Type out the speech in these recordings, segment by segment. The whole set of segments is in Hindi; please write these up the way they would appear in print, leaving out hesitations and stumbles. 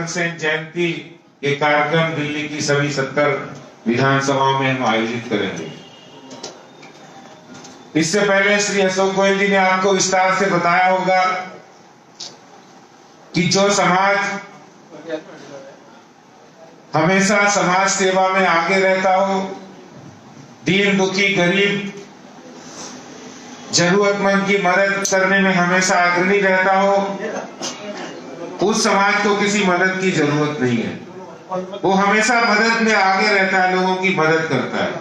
सेन जयंती के कार्यक्रम दिल्ली की सभी 70 विधानसभाओं में हम आयोजित करेंगे। इससे पहले श्री अशोक गोयल जी ने आपको विस्तार से बताया होगा कि जो समाज हमेशा समाज सेवा में आगे रहता हो, दीन दुखी गरीब जरूरतमंद की मदद करने में हमेशा अग्रणी रहता हो, उस समाज को किसी मदद की जरूरत नहीं है। वो हमेशा मदद में आगे रहता है, लोगों की मदद करता है।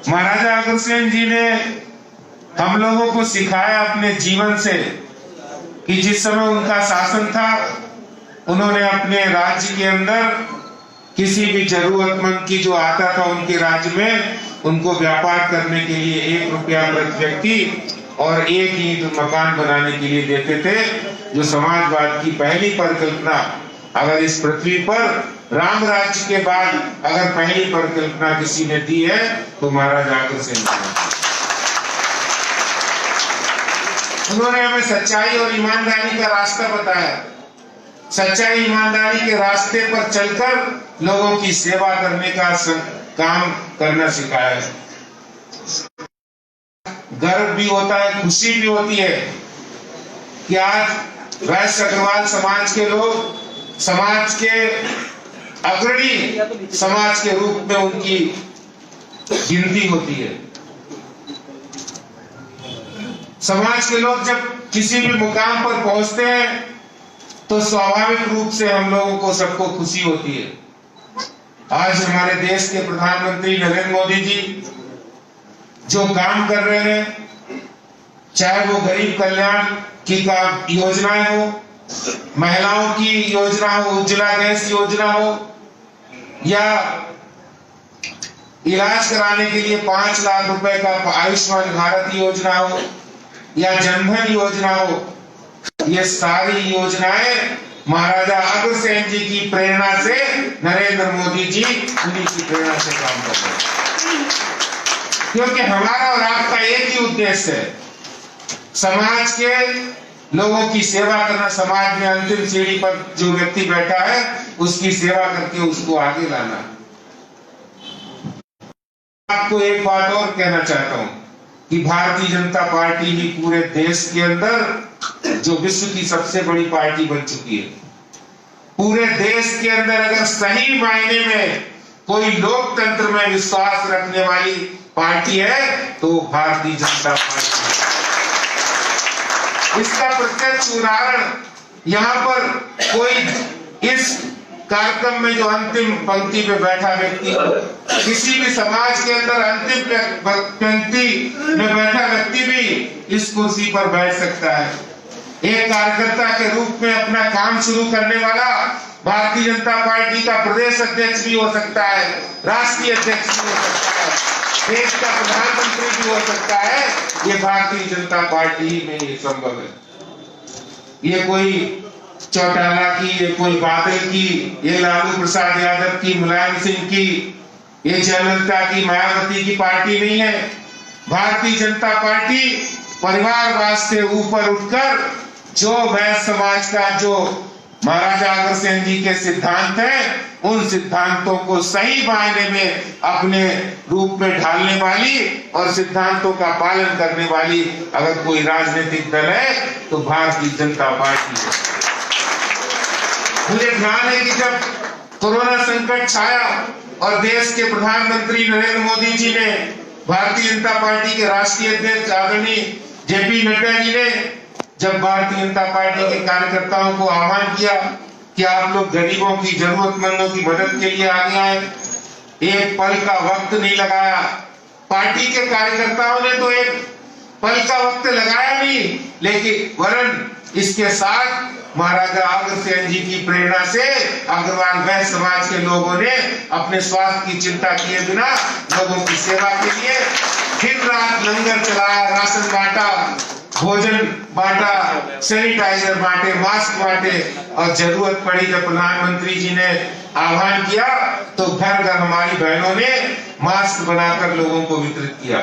महाराजा अग्रसेन जी ने हम लोगों को सिखाया अपने जीवन से कि जिस समय उनका शासन था, उन्होंने अपने राज्य के अंदर किसी भी जरूरतमंद की जो आता था उनके राज्य में, उनको व्यापार करने के लिए 1 रुपया प्रति व्यक्ति और 1 ईंट मकान बनाने के लिए देते थे। जो समाजवाद की पहली परिकल्पना अगर इस पृथ्वी पर राम राज्य के बाद अगर पहली परिकल्पना किसी ने दी है तो महाराजा अग्रसेन जी। उन्होंने हमें सच्चाई और ईमानदारी का रास्ता बताया। सच्चाई ईमानदारी के रास्ते पर चलकर लोगों की सेवा करने का काम करना सिखाया है। गर्व भी होता है, खुशी भी होती है कि आज वैश्य अग्रवाल समाज के लोग समाज के अग्रणी समाज के रूप में उनकी गिनती होती है। समाज के लोग जब किसी भी मुकाम पर पहुंचते हैं तो स्वाभाविक रूप से हम लोगों को सबको खुशी होती है। आज हमारे देश के प्रधानमंत्री नरेंद्र मोदी जी जो काम कर रहे हैं, चाहे वो गरीब कल्याण की योजनाएं हो, महिलाओं की योजना हो, उज्ज्वला गैस योजना हो, या इलाज कराने के लिए 5 लाख रुपए का आयुष्मान भारत योजना हो, या जनधन योजना हो, ये सारी योजनाएं महाराजा अग्रसेन जी की प्रेरणा से नरेंद्र मोदी जी उन्हीं की प्रेरणा से काम कर रहे हैं। क्योंकि हमारा और आपका एक ही उद्देश्य है, समाज के लोगों की सेवा करना। समाज में अंतिम सीढ़ी पर जो व्यक्ति बैठा है उसकी सेवा करके उसको आगे लाना। आपको एक बात और कहना चाहता हूं कि भारतीय जनता पार्टी ही पूरे देश के अंदर जो विश्व की सबसे बड़ी पार्टी बन चुकी है। पूरे देश के अंदर अगर सही मायने में कोई लोकतंत्र में विश्वास रखने वाली पार्टी है तो भारतीय जनता पार्टी। इसका प्रत्यक्ष उदाहरण यहाँ पर कोई इस कार्यक्रम में जो अंतिम पंक्ति पे बैठा व्यक्ति, किसी भी समाज के अंदर अंतिम पंक्ति में बैठा व्यक्ति भी इस कुर्सी पर बैठ सकता है। एक कार्यकर्ता के रूप में अपना काम शुरू करने वाला भारतीय जनता पार्टी का प्रदेश अध्यक्ष भी हो सकता है, राष्ट्रीय अध्यक्ष भी हो सकता है, देश का प्रधानमंत्री भी हो सकता है। ये भारतीय जनता पार्टी में ये संभव है। ये कोई चौटाला की, ये कोई बादल की, ये लालू प्रसाद यादव की, मुलायम सिंह की, ये जयललिता की, मायावती की पार्टी नहीं है। भारतीय जनता पार्टी परिवारवाद से ऊपर उठकर जो वैश्य समाज का जो महाराजा अग्रसेन जी के सिद्धांत हैं, उन सिद्धांतों को सही मायने में अपने रूप में ढालने वाली और सिद्धांतों का पालन करने वाली अगर कोई राजनीतिक दल है तो भारतीय जनता पार्टी है। मुझे ध्यान है कि जब कोरोना संकट छाया और देश के प्रधानमंत्री नरेंद्र मोदी जी ने भारतीय जनता पार्टी के राष्ट्रीय अध्यक्ष आदरणीय जेपी नड्डा जी ने जब भारतीय जनता पार्टी के कार्यकर्ताओं को आह्वान किया कि आप लोग गरीबों की, जरूरतमंदों की मदद के लिए आगे आए, एक पल का वक्त नहीं लगाया। पार्टी के कार्यकर्ताओं ने तो एक पल का वक्त लगाया नहीं, लेकिन वरन इसके साथ महाराजा अग्रसेन जी की प्रेरणा से अग्रवाल वैश्य समाज के लोगों ने अपने स्वास्थ्य की चिंता किए बिना लोगों की सेवा के लिए दिन रात लंगर चलाया, राशन बांटा, भोजन बांटा, सैनिटाइजर बांटे, मास्क बांटे, और जरूरत पड़ी जब प्रधानमंत्री जी ने आह्वान किया तो घर घर हमारी बहनों ने मास्क बनाकर लोगों को वितरित किया।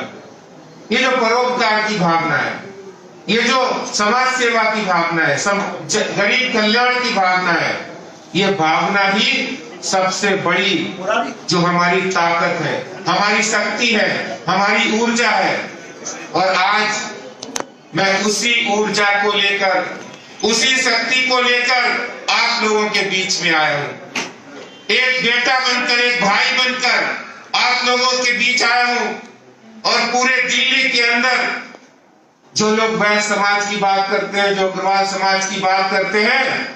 ये जो परोपकार की भावना है, ये जो समाज सेवा की भावना है, सब गरीब कल्याण की भावना है, ये भावना ही सबसे बड़ी जो हमारी ताकत है, हमारी शक्ति है, हमारी ऊर्जा है। और आज मैं उसी ऊर्जा को लेकर, उसी शक्ति को लेकर आप लोगों के बीच में आया हूं। एक बेटा बनकर, एक भाई बनकर आप लोगों के बीच आया हूं। और पूरे दिल्ली के अंदर जो लोग वैश्य समाज की बात करते हैं, जो अग्रवाल समाज की बात करते हैं,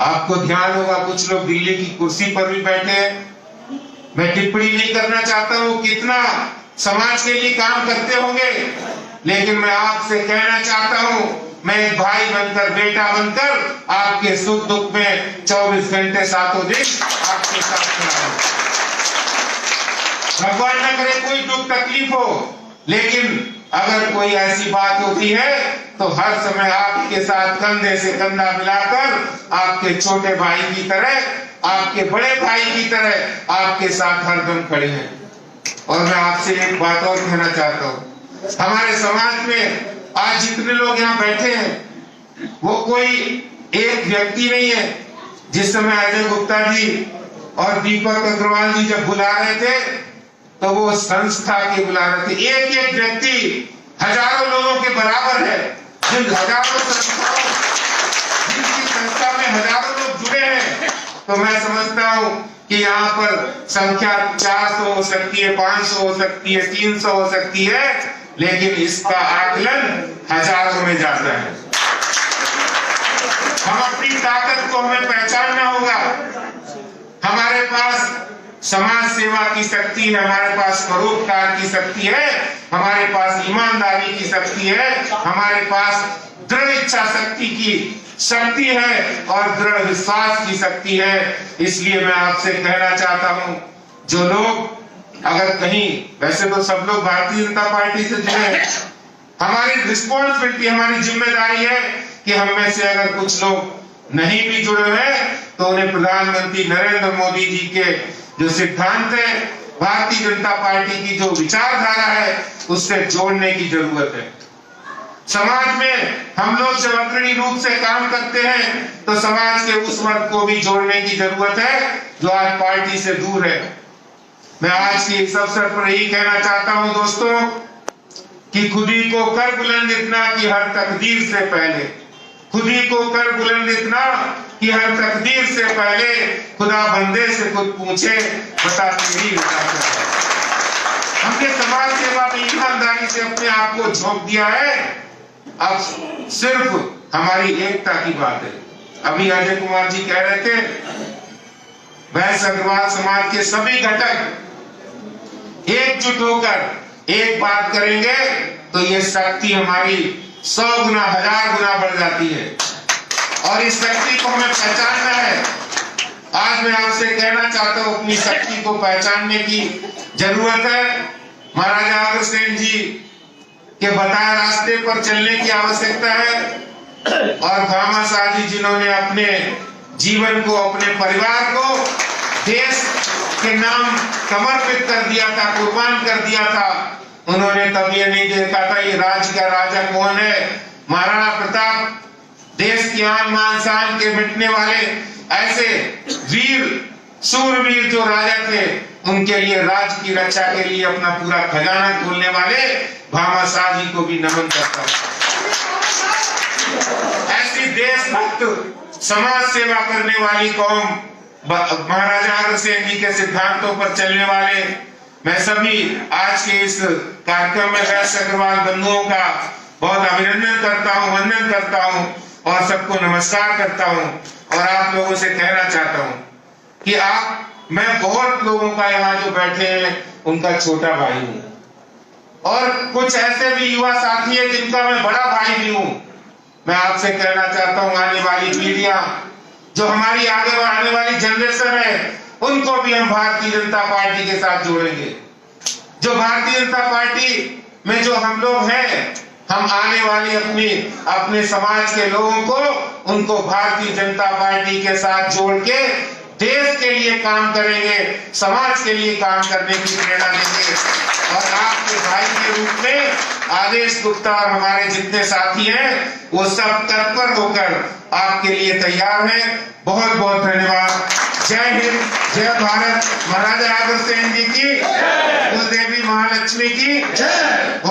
आपको ध्यान होगा कुछ लोग दिल्ली की कुर्सी पर भी बैठे हैं। मैं टिप्पणी नहीं करना चाहता हूं कितना समाज के लिए काम करते होंगे, लेकिन मैं आपसे कहना चाहता हूं, मैं एक भाई बनकर, बेटा बनकर आपके सुख दुख में 24 घंटे सातों दिन आपके साथ खड़ा हूं। भगवान न करे कोई दुख तकलीफ हो, लेकिन अगर कोई ऐसी बात होती है तो हर समय आपके साथ कंधे से कंधा मिलाकर, आपके छोटे भाई की तरह, आपके बड़े भाई की तरह आपके साथ हरदम खड़े हैं। और मैं आपसे एक बात और कहना चाहता हूँ, हमारे समाज में आज जितने लोग यहाँ बैठे हैं वो कोई एक व्यक्ति नहीं है। जिस समय अजय गुप्ता जी और दीपक अग्रवाल जी जब बुला रहे थे तो वो संस्था के बुला रहे थे। एक एक व्यक्ति हजारों लोगों के बराबर है। जिन हजारों संस्थाओं, जिनकी संस्था में हजारों लोग जुड़े हैं, तो मैं समझता हूँ कि यहाँ पर संख्या 400 हो सकती है, 500 हो सकती है, 300 हो सकती है, लेकिन इसका आकलन हजारों में जाता है। हम अपनी ताकत को हमें पहचानना होगा। हमारे पास समाज सेवा की शक्ति है, हमारे पास परोपकार की शक्ति है, हमारे पास ईमानदारी की शक्ति है, हमारे पास दृढ़ इच्छा शक्ति की शक्ति है और दृढ़ विश्वास की शक्ति है। इसलिए मैं आपसे कहना चाहता हूं, जो लोग अगर कहीं, वैसे तो सब लोग भारतीय जनता पार्टी से जुड़े हैं, हमारी रिस्पॉन्सिबिलिटी, हमारी जिम्मेदारी है कि हम में से अगर कुछ लोग नहीं भी जुड़े हैं तो उन्हें प्रधानमंत्री नरेंद्र मोदी जी के जो सिद्धांत है, भारतीय जनता पार्टी की जो विचारधारा है, उससे जोड़ने की जरूरत है। समाज में हम लोग जब अग्रणी रूप से काम करते हैं तो समाज के उस वर्ग को भी जोड़ने की जरूरत है जो आज पार्टी से दूर है। मैं आज के इस अवसर पर यही कहना चाहता हूं दोस्तों कि खुदी को कर बुलंद इतना कि हर तकदीर से पहले, खुदी को कर बुलंद इतना कि हर तकदीर से पहले खुदा बंदे से खुद पूछे, बता तेरी रजा क्या है। हमने समाज सेवा में ईमानदारी से अपने आप को झोंक दिया है। अब सिर्फ हमारी एकता की बात है। अभी अजय कुमार जी कह रहे थे, वैश्य अग्रवाल समाज के सभी घटक एकजुट होकर एक बात करेंगे तो ये शक्ति हमारी 100 गुना, 1000 गुना बढ़ जाती है। और इस शक्ति को हमें पहचानना है। आज मैं आपसे कहना चाहता हूं, अपनी शक्ति को पहचानने की जरूरत है। महाराजा अग्रसेन जी के बताए रास्ते पर चलने की आवश्यकता है। और भामाशाह जी जिन्होंने अपने जीवन को, अपने परिवार को देश के नाम समर्पित कर दिया था, कुर्बान कर दिया था, उन्होंने तब ये नहीं देखा था ये राज्य का राजा कौन है। महाराणा प्रताप देश की आन मान शान के मिटने वाले ऐसे वीर, सूरवीर जो राजा थे, उनके लिए राज्य की रक्षा के लिए अपना पूरा खजाना खोलने वाले भामाशाह जी को भी नमन करता हूं। ऐसी देशभक्त समाज सेवा करने वाली कौम, महाराजा अग्रसेन जी के सिद्धांतों पर चलने वाले, मैं सभी आज के इस कार्यक्रम में वैश्य अग्रवाल बंधुओं का बहुत अभिनंदन करता हूं, वंदन करता हूं और सबको नमस्कार करता हूं। और आप लोगों से कहना चाहता हूं कि मैं बहुत लोगों का यहाँ जो बैठे हैं उनका छोटा भाई हूँ, और कुछ ऐसे भी युवा साथी हैं जिनका मैं बड़ा भाई भी हूँ। मैं आपसे कहना चाहता हूँ, आने वाली पीढ़ियां, जो हमारी आगे आने वाली जनरेशन है, उनको भी हम भारतीय जनता पार्टी के साथ जोड़ेंगे। जो भारतीय जनता पार्टी में जो हम लोग हैं, हम आने वाले अपने समाज के लोगों को, उनको भारतीय जनता पार्टी के साथ जोड़ के देश के लिए काम करेंगे, समाज के लिए काम करने की प्रेरणा देंगे। और आपके भाई के रूप में आदेश गुप्ता और हमारे जितने साथी हैं वो सब तत्पर होकर आपके लिए तैयार हैं। बहुत बहुत धन्यवाद। जय हिंद, जय भारत। महाराजा अग्रसेन जी की, कुल देवी महालक्ष्मी की जय।